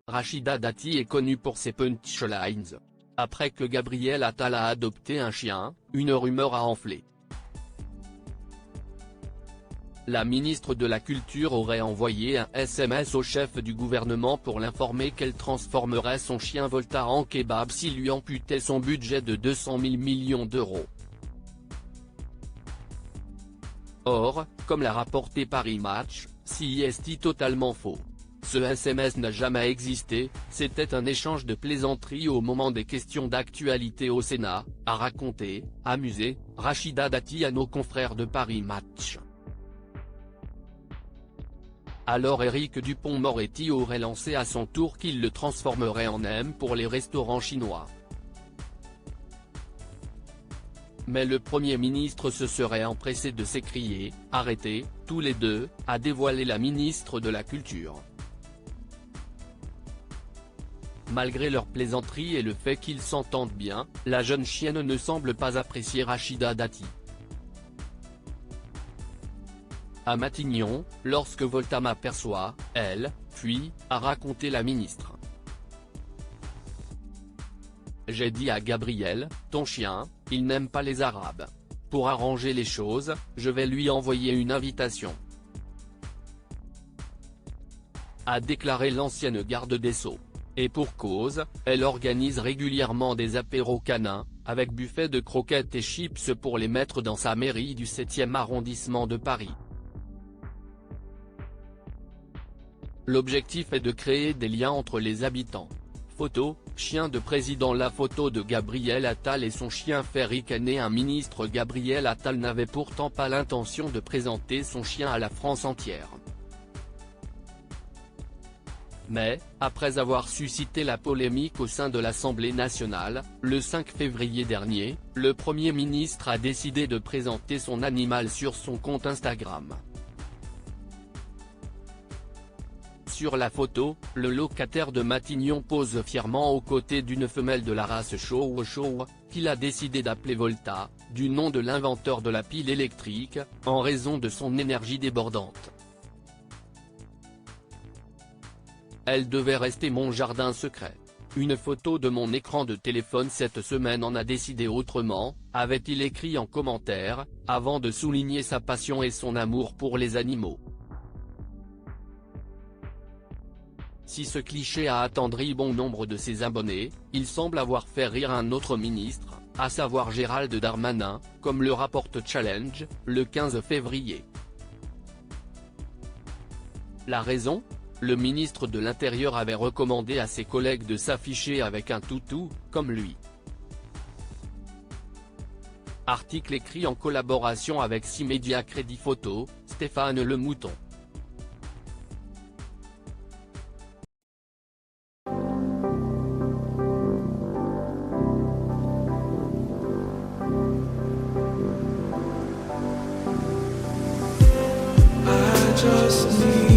Rachida Dati est connue pour ses punchlines. Après que Gabriel Attal a adopté un chien, une rumeur a enflé. La ministre de la Culture aurait envoyé un SMS au chef du gouvernement pour l'informer qu'elle transformerait son chien Volta en kebab s'il lui amputait son budget de 200 000 millions d'euros. Or, comme l'a rapporté Paris Match, c'est totalement faux. Ce SMS n'a jamais existé, c'était un échange de plaisanteries au moment des questions d'actualité au Sénat, a raconté, amusé, Rachida Dati à nos confrères de Paris Match. Alors Éric Dupond-Moretti aurait lancé à son tour qu'il le transformerait en M pour les restaurants chinois. Mais le Premier ministre se serait empressé de s'écrier « Arrêtez, tous les deux », a dévoilé la ministre de la Culture. Malgré leurs plaisanteries et le fait qu'ils s'entendent bien, la jeune chienne ne semble pas apprécier Rachida Dati. À Matignon, lorsque Volta m'aperçoit, elle, puis, a raconté la ministre. J'ai dit à Gabriel, ton chien, il n'aime pas les Arabes. Pour arranger les choses, je vais lui envoyer une invitation. A déclaré l'ancienne garde des Sceaux. Et pour cause, elle organise régulièrement des apéros canins, avec buffet de croquettes et chips pour les mettre dans sa mairie du 7e arrondissement de Paris. L'objectif est de créer des liens entre les habitants. Photo, chien de président. La photo de Gabriel Attal et son chien fait ricaner un ministre. Gabriel Attal n'avait pourtant pas l'intention de présenter son chien à la France entière. Mais, après avoir suscité la polémique au sein de l'Assemblée nationale, le 5 février dernier, le Premier ministre a décidé de présenter son animal sur son compte Instagram. Sur la photo, le locataire de Matignon pose fièrement aux côtés d'une femelle de la race Chow Chow, qu'il a décidé d'appeler Volta, du nom de l'inventeur de la pile électrique, en raison de son énergie débordante. Elle devait rester mon jardin secret. Une photo de mon écran de téléphone cette semaine en a décidé autrement, avait-il écrit en commentaire, avant de souligner sa passion et son amour pour les animaux. Si ce cliché a attendri bon nombre de ses abonnés, il semble avoir fait rire un autre ministre, à savoir Gérald Darmanin, comme le rapporte Challenge, le 15 février. La raison ? Le ministre de l'Intérieur avait recommandé à ses collègues de s'afficher avec un toutou, comme lui. Article écrit en collaboration avec 6 médias Crédit Photo, Stéphane Le Mouton. Just need